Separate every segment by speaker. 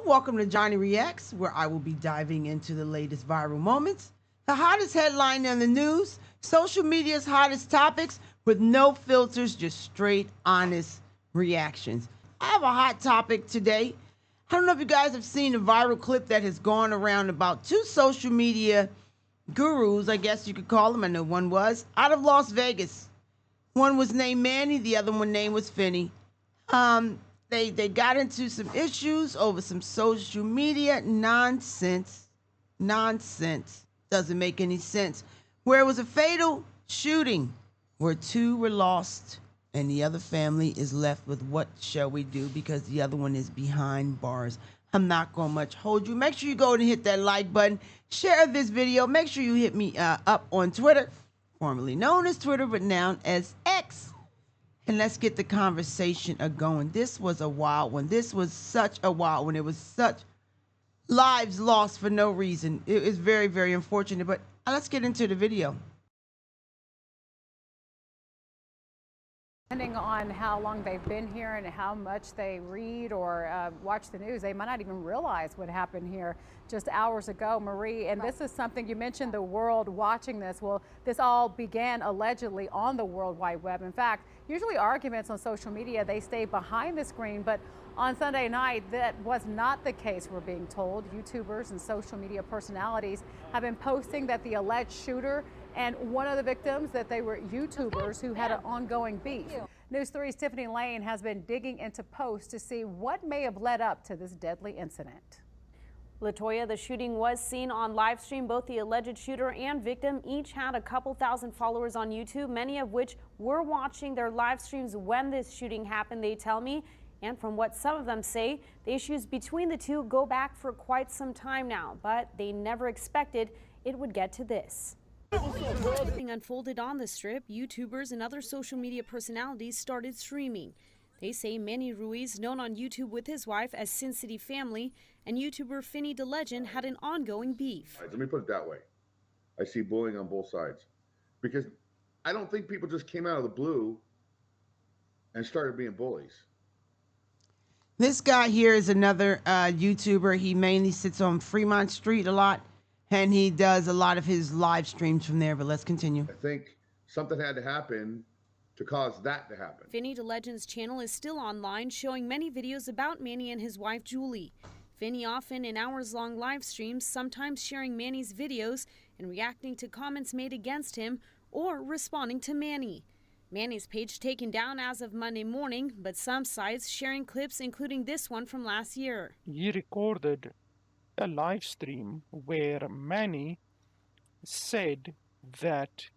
Speaker 1: Welcome to Johnny Reacts, where I will be diving into the latest viral moments, the hottest headline in the news, social media's hottest topics with no filters, just straight, honest reactions. I have a hot topic today. I don't know if you guys have seen a viral clip that has gone around about two social media gurus, I guess you could call them. I know one was out of Las Vegas. One was named Manny, the other one name was Finney. They got into some issues over some social media nonsense. Nonsense. Doesn't make any sense. Where it was a fatal shooting where two were lost and the other family is left with what shall we do because the other one is behind bars. I'm not going to much hold you. Make sure you go and hit that like button. Share this video. Make sure you hit me up on Twitter, formerly known as Twitter, but now as X. And let's get the conversation going. This was a wild one. This was such a wild one. It was such lives lost for no reason. It is very, very unfortunate. But let's get into the video.
Speaker 2: Depending on how long they've been here and how much they read or watch the news, they might not even realize what happened here just hours ago, Marie. And this is something you mentioned, the world watching this. Well, this all began allegedly on the World Wide Web. In fact, usually arguments on social media, they stay behind the screen. But on Sunday night, that was not the case, we're being told. YouTubers and social media personalities have been posting that the alleged shooter and one of the victims, that they were YouTubers who had an ongoing beef. News 3's Tiffany Lane has been digging into posts to see what may have led up to this deadly incident.
Speaker 3: Latoya, the shooting was seen on live stream. Both the alleged shooter and victim each had a couple thousand followers on YouTube, many of which were watching their live streams when this shooting happened, they tell me. And from what some of them say, the issues between the two go back for quite some time now, but they never expected it would get to this. Unfolded on the Strip, YouTubers and other social media personalities started streaming. They say Manny Ruiz, known on YouTube with his wife as Sin City Family, and YouTuber Finney the Legend had an ongoing beef.
Speaker 4: Let me put it that way. I see bullying on both sides. Because I don't think people just came out of the blue and started being bullies.
Speaker 1: This guy here is another YouTuber. He mainly sits on Fremont Street a lot. And he does a lot of his live streams from there, but let's continue.
Speaker 4: I think something had to happen to cause that to happen.
Speaker 3: Finney the Legend's channel is still online, showing many videos about Manny and his wife, Julie. Finney often in hours-long live streams, sometimes sharing Manny's videos and reacting to comments made against him or responding to Manny. Manny's page taken down as of Monday morning, but some sites sharing clips, including this one from last year.
Speaker 5: He recorded a live stream where Manny said that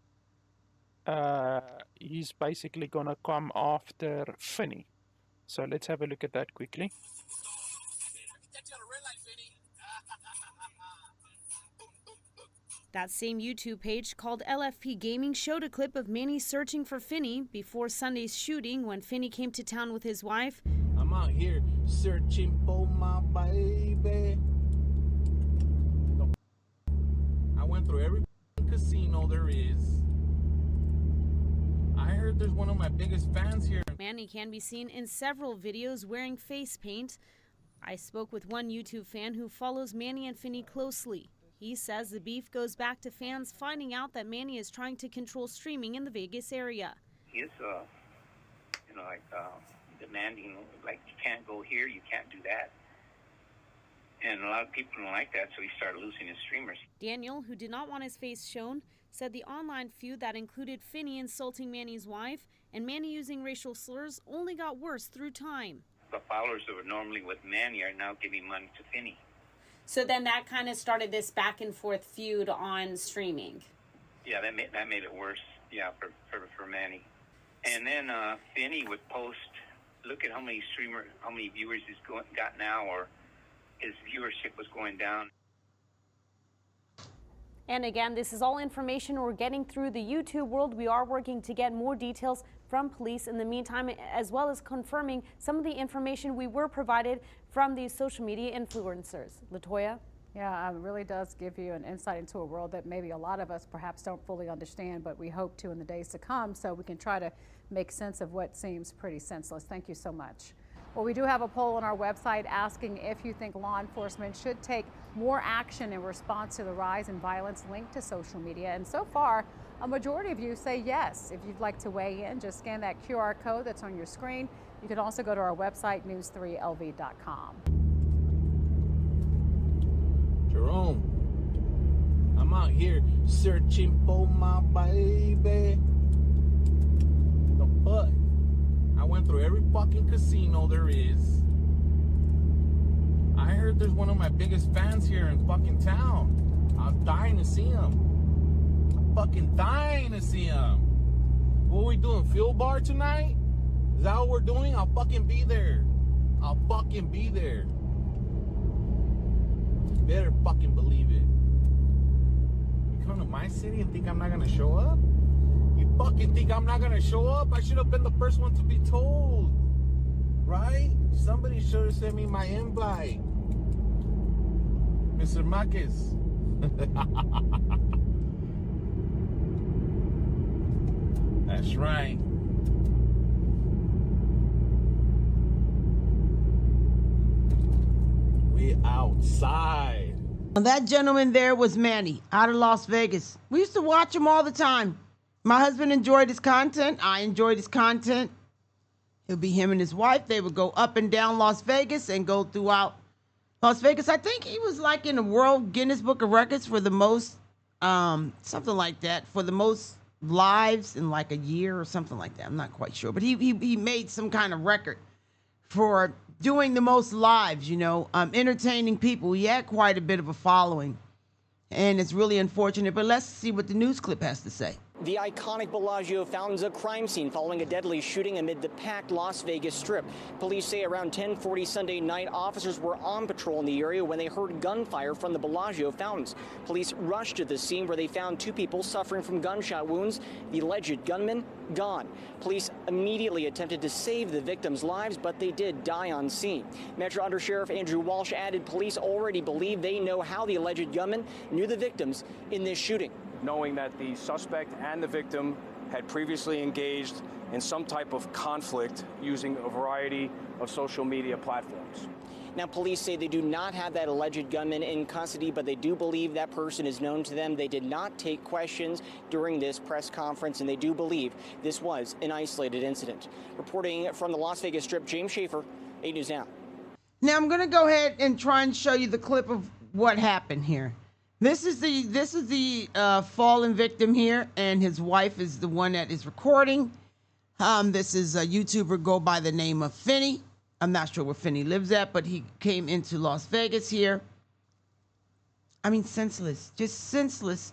Speaker 5: he's basically gonna come after Finney. So let's have a look at that quickly.
Speaker 3: That same YouTube page called LFP Gaming showed a clip of Manny searching for Finney before Sunday's shooting when Finney came to town with his wife.
Speaker 6: I'm out here searching for my baby. I went through every casino there is. I heard there's one of my biggest fans here.
Speaker 3: Manny can be seen in several videos wearing face paint. I spoke with one YouTube fan who follows Manny and Finney closely. He says the beef goes back to fans finding out that Manny is trying to control streaming in the Vegas area.
Speaker 7: He's, demanding, like, you can't go here, you can't do that. And a lot of people don't like that, so he started losing his streamers.
Speaker 3: Daniel, who did not want his face shown, said the online feud that included Finney insulting Manny's wife and Manny using racial slurs only got worse through time.
Speaker 7: The followers that were normally with Manny are now giving money to Finney.
Speaker 3: So then that kind of started this back and forth feud on streaming.
Speaker 7: Yeah, that made it worse, yeah, for Manny. And then Finney would post, look at how many viewers he's got now, or his viewership was going down.
Speaker 3: And again, this is all information we're getting through the YouTube world. We are working to get more details from police in the meantime, as well as confirming some of the information we were provided from these social media influencers. Latoya?
Speaker 2: Yeah, it really does give you an insight into a world that maybe a lot of us perhaps don't fully understand, but we hope to in the days to come, so we can try to make sense of what seems pretty senseless. Thank you so much. Well, we do have a poll on our website asking if you think law enforcement should take more action in response to the rise in violence linked to social media. And so far, a majority of you say yes. If you'd like to weigh in, just scan that QR code that's on your screen. You can also go to our website, news3lv.com.
Speaker 6: Jerome, I'm out here searching for my baby. The fuck? I went through every fucking casino there is. I heard there's one of my biggest fans here in fucking town. I was dying to see him. I'm fucking dying to see him. What are we doing? Fuel bar tonight? Is that what we're doing? I'll fucking be there. I'll fucking be there. You better fucking believe it. You come to my city and think I'm not gonna show up? You fucking think I'm not gonna show up? I should have been the first one to be told. Right? Somebody should have sent me my invite. Mr. Marquez. That's right. We outside.
Speaker 1: Well, that gentleman there was Manny out of Las Vegas. We used to watch him all the time. My husband enjoyed his content. I enjoyed his content. It would be him and his wife. They would go up and down Las Vegas and go throughout Las Vegas. I think he was like in the World Guinness Book of Records for the most, something like that, for the most lives in like a year or something like that. I'm not quite sure. But he made some kind of record for doing the most lives, entertaining people. He had quite a bit of a following. And it's really unfortunate. But let's see what the news clip has to say.
Speaker 8: The iconic Bellagio fountains a crime scene following a deadly shooting amid the packed Las Vegas Strip. Police say around 10:40 Sunday night, officers were on patrol in the area when they heard gunfire from the Bellagio fountains. Police rushed to the scene where they found two people suffering from gunshot wounds. The alleged gunman gone. Police immediately attempted to save the victims' lives, but they did die on scene. Metro Under Sheriff Andrew Walsh added police already believe they know how the alleged gunman knew the victims in this shooting.
Speaker 9: Knowing that the suspect and the victim had previously engaged in some type of conflict using a variety of social media platforms.
Speaker 8: Now, police say they do not have that alleged gunman in custody, but they do believe that person is known to them. They did not take questions during this press conference, and they do believe this was an isolated incident. Reporting from the Las Vegas Strip, James Schaefer, 8 News Now.
Speaker 1: Now I'm going to go ahead and try and show you the clip of what happened here. This is the fallen victim here, and his wife is the one that is recording. This is a YouTuber go by the name of Finney. I'm not sure where Finney lives at, but he came into Las Vegas here. I mean, senseless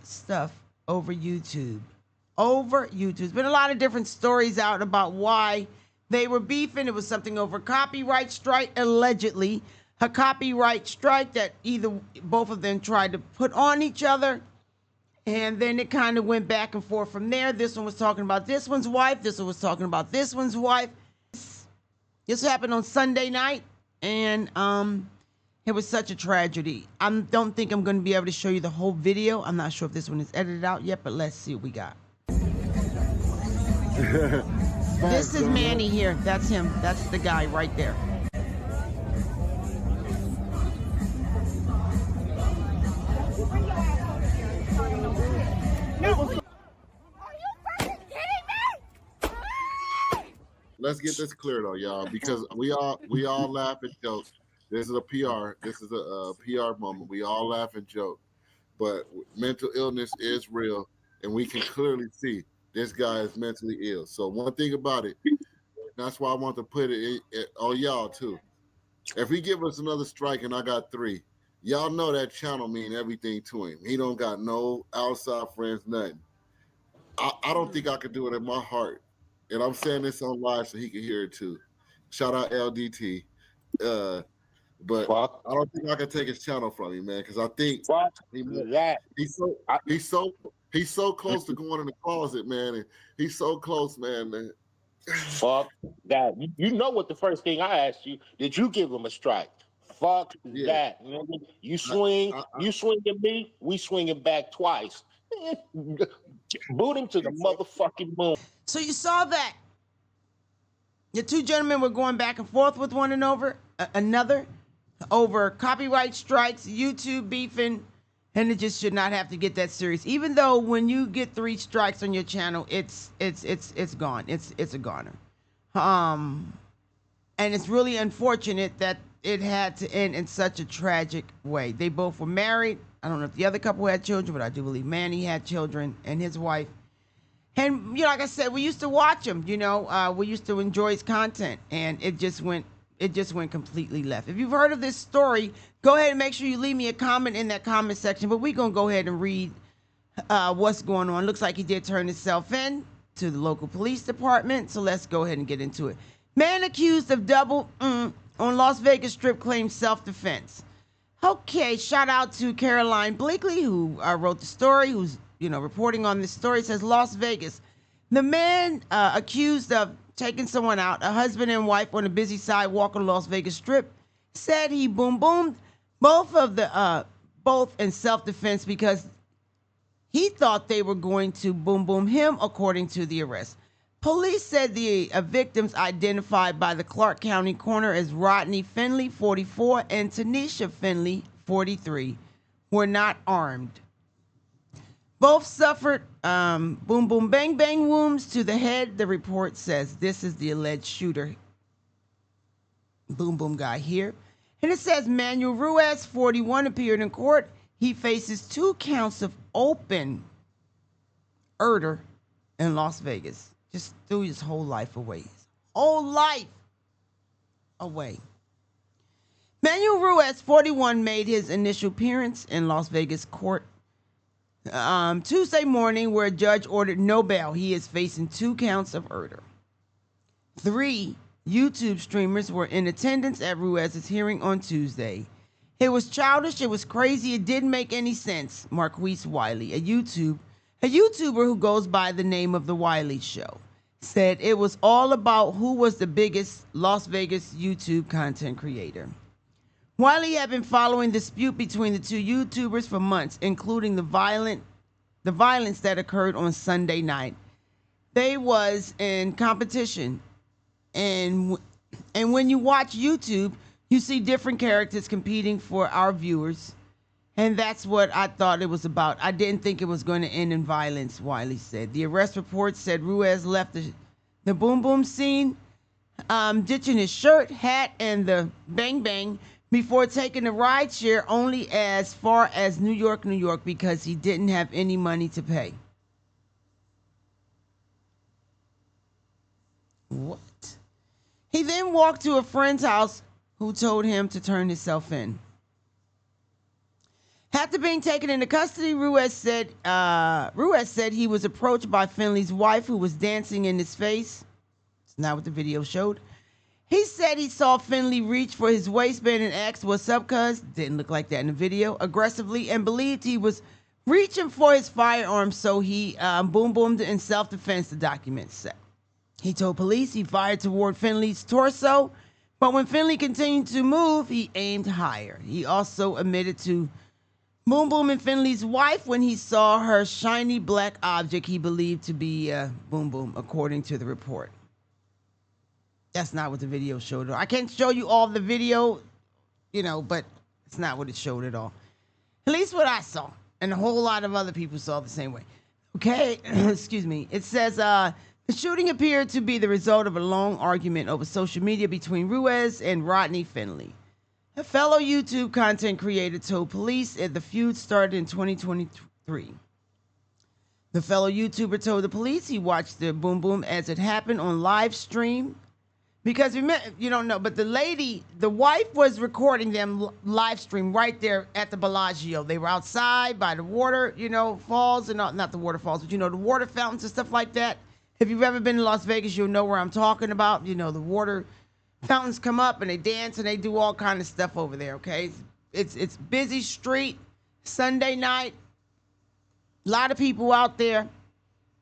Speaker 1: stuff over YouTube. There's been a lot of different stories out about why they were beefing. It was something over copyright strike, allegedly. A copyright strike that both of them tried to put on each other. And then it kind of went back and forth from there. This one was talking about this one's wife. This one was talking about this one's wife. This happened on Sunday night. And it was such a tragedy. I don't think I'm going to be able to show you the whole video. I'm not sure if this one is edited out yet, but let's see what we got. This is Manny here. That's him. That's the guy right there.
Speaker 4: Let's get this clear though, y'all, because we all laugh and joke. This is a PR. This is a PR moment. We all laugh and joke, but mental illness is real, and we can clearly see this guy is mentally ill. So one thing about it, that's why I want to put it on y'all too. If he give us another strike and I got 3, y'all know that channel mean everything to him. He don't got no outside friends, nothing. I don't think I could do it in my heart. And I'm saying this on live so he can hear it too. Shout out LDT. But I don't think I can take his channel from him, man, because I think he's so close to going in the closet, man. And he's so close, man.
Speaker 10: Fuck that. You know what the first thing I asked you, did you give him a strike? Fuck that. Nigga. You swing at me, we swinging back twice. Boot him to the motherfucking moon.
Speaker 1: So you saw that. The two gentlemen were going back and forth with one another over copyright strikes, YouTube beefing, and it just should not have to get that serious. Even though when you get 3 strikes on your channel, it's gone. It's a goner. And it's really unfortunate that it had to end in such a tragic way. They both were married. I don't know if the other couple had children, but I do believe Manny had children and his wife. And, like I said, we used to watch him, we used to enjoy his content, and it just went completely left. If you've heard of this story, go ahead and make sure you leave me a comment in that comment section, but we're going to go ahead and read what's going on. Looks like he did turn himself in to the local police department, so let's go ahead and get into it. Man accused of double on Las Vegas Strip claims self-defense. Okay, shout out to Caroline Bleakley, who wrote the story, who's reporting on this story. It says Las Vegas. The man accused of taking someone out, a husband and wife on a busy sidewalk on Las Vegas Strip, said he boomed both in self-defense because he thought they were going to boom him, according to the arrest. Police said the victims, identified by the Clark County coroner as Rodney Finley, 44, and Tanisha Finley, 43, were not armed. Both suffered boom bang bang wounds to the head. The report says this is the alleged shooter, boom guy here. And it says Manuel Ruiz, 41, appeared in court. He faces 2 counts of open murder in Las Vegas. Just threw his whole life away. Manuel Ruiz, 41, made his initial appearance in Las Vegas court Tuesday morning, where a judge ordered no bail. He is facing 2 counts of murder. 3 YouTube streamers were in attendance at Ruiz's hearing on Tuesday. It was childish, it was crazy, it didn't make any sense, Marquise Wiley, a YouTuber who goes by the name of The Wiley Show, said it was all about who was the biggest Las Vegas YouTube content creator. Wiley had been following the dispute between the 2 YouTubers for months, including the violence that occurred on Sunday night. They was in competition, and when you watch YouTube, you see different characters competing for our viewers, and that's what I thought it was about. I didn't think it was going to end in violence, Wiley said. The arrest report said Ruiz left the boom scene, ditching his shirt, hat, and the bang bang before taking the ride share only as far as New York, because he didn't have any money to pay. What? He then walked to a friend's house who told him to turn himself in. After being taken into custody, Ruiz said he was approached by Finley's wife, who was dancing in his face. It's not what the video showed. He said he saw Finley reach for his waistband and asked, "What's up, cuz?" Didn't look like that in the video. Aggressively, and believed he was reaching for his firearm, so he boomed in self-defense, the document said. He told police he fired toward Finley's torso, but when Finley continued to move, he aimed higher. He also admitted to booming Finley's wife when he saw her shiny black object he believed to be boom, according to the report. That's not what the video showed. I can't show you all the video, but it's not what it showed at all. At least what I saw, and a whole lot of other people saw the same way. Okay, excuse me. It says the shooting appeared to be the result of a long argument over social media between Ruiz and Rodney Finley. A fellow YouTube content creator told police that the feud started in 2023. The fellow YouTuber told the police he watched the boom as it happened on live stream. Because you don't know, but the wife was recording them live stream right there at the Bellagio. They were outside by the water, falls, and not the waterfalls, but the water fountains and stuff like that. If you've ever been to Las Vegas, you'll know where I'm talking about. The water fountains come up and they dance and they do all kind of stuff over there. Okay, it's busy street, Sunday night, a lot of people out there.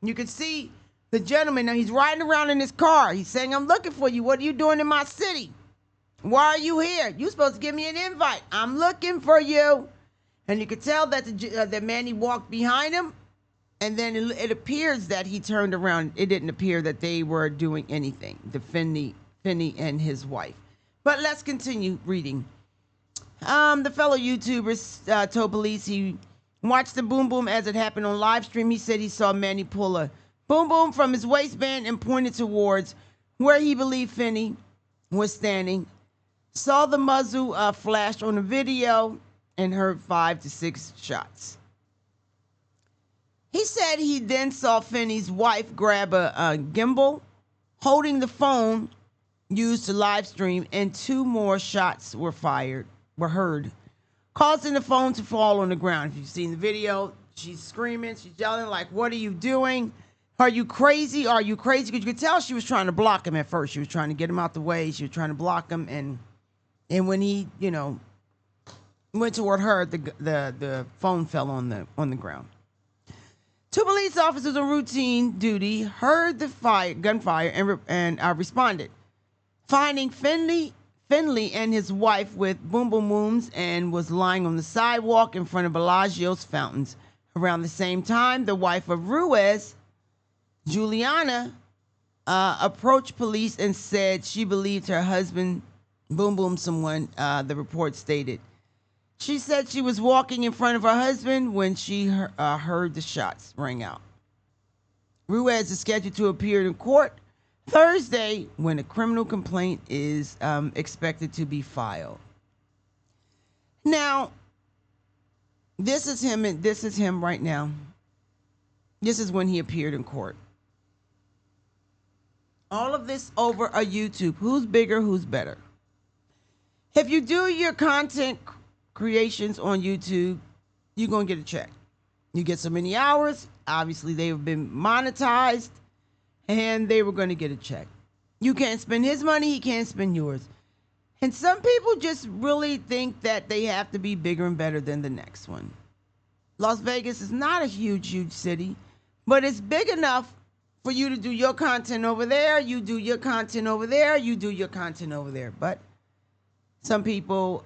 Speaker 1: You can see the gentleman, now he's riding around in his car. He's saying, "I'm looking for you. What are you doing in my city? Why are you here? You're supposed to give me an invite. I'm looking for you." And you could tell that the man, he walked behind him, and then it appears that he turned around. It didn't appear that they were doing anything. The Finley Finney and his wife. But let's continue reading. The fellow YouTuber told police he watched the boom boom as it happened on live stream. He said he saw Manny pull a boom boom from his waistband and pointed towards where he believed Finney was standing. Saw the muzzle flash on the video and heard 5 to 6 shots. He said he then saw Finney's wife grab a gimbal holding the phone used to live stream, and 2 more shots were heard, causing the phone to fall on the ground. If you've seen the video, she's screaming, she's yelling like, "What are you doing? Are you crazy? Are you crazy?" Because you could tell she was trying to block him at first. She was trying to get him out the way. She was trying to block him, and when he, went toward her, the phone fell on the ground. 2 police officers on routine duty heard the gunfire and responded, finding Finley and his wife with boom boom booms, and was lying on the sidewalk in front of Bellagio's fountains. Around the same time, the wife of Ruiz, Juliana, approached police and said she believed her husband boom boom someone, the report stated. She said she was walking in front of her husband when she heard the shots ring out. Ruiz is scheduled to appear in court Thursday when a criminal complaint is expected to be filed. Now, this is him right now. This is when he appeared in court. All of this over a YouTube. Who's bigger, who's better? If you do your content creations on YouTube, you're going to get a check. You get so many hours. Obviously, they've been monetized, and they were going to get a check. You can't spend his money. He can't spend yours. And some people just really think that they have to be bigger and better than the next one. Las Vegas is not a huge, huge city, but it's big enough for you to do your content over there. You do your content over there. You do your content over there. But some people,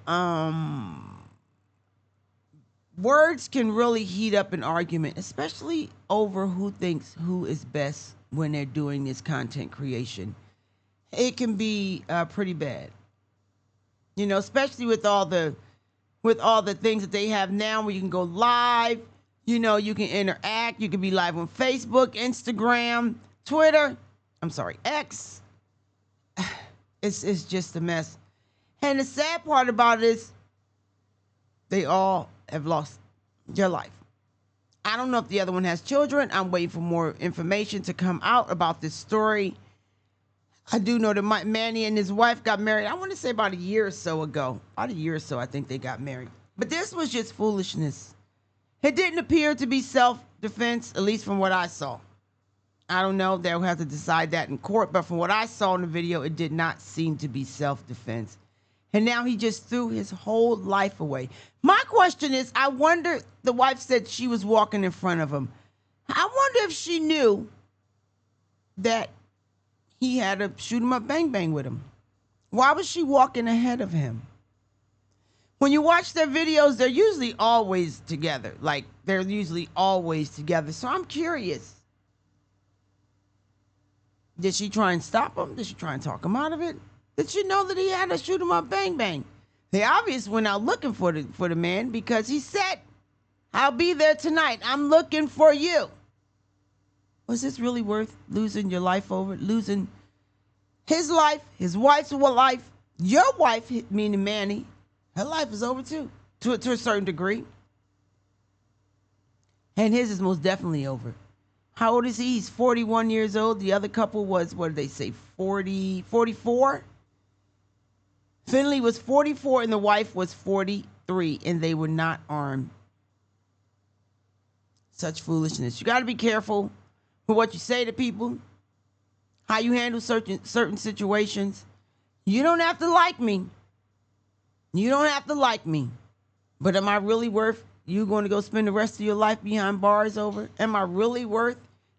Speaker 1: words can really heat up an argument, especially over who thinks who is best when they're doing this content creation. It can be pretty bad, especially with all the things that they have now, where you can go live, you can interact, you can be live on Facebook, Instagram, Twitter. I'm sorry, X. It's just a mess. And the sad part about it is they all have lost their life. I don't know if the other one has children. I'm waiting for more information to come out about this story. I do know that Manny and his wife got married, I want to say about a year or so ago. About a year or so, I think they got married. But this was just foolishness. It didn't appear to be self-defense, at least from what I saw. I don't know. They'll have to decide that in court. But from what I saw in the video, it did not seem to be self-defense. And now he just threw his whole life away. My question is, I wonder, the wife said she was walking in front of him. I wonder if she knew that he had a shoot 'em up bang bang with him. Why was she walking ahead of him? When you watch their videos, they're usually always together. So I'm curious. Did she try and stop him? Did she try and talk him out of it? Did she know that he had a shoot 'em up bang bang? They obviously went out looking for the man, because he said, "I'll be there tonight. I'm looking for you." Was this really worth losing your life over? Losing his life, his wife's life, your wife, meaning Manny, her life is over too, to a certain degree. And his is most definitely over. How old is he? He's 41 years old. The other couple was, what did they say, 44? Finley was 44 and the wife was 43, and they were not armed. Such foolishness. You got to be careful with what you say to people, how you handle certain situations. You don't have to like me. But am I really worth you going to go spend the rest of your life behind bars over? Am I really worth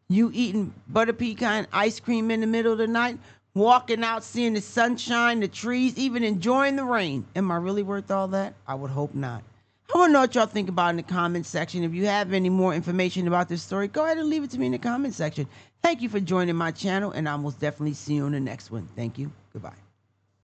Speaker 1: you eating butter pecan ice cream in the middle of the night, walking out, seeing the sunshine, the trees, even enjoying the rain? Am I really worth all that? I would hope not. I want to know what y'all think about in the comment section. If you have any more information about this story, go ahead and leave it to me in the comment section. Thank you for joining my channel, and I will most definitely see you on the next one. Thank you. Goodbye.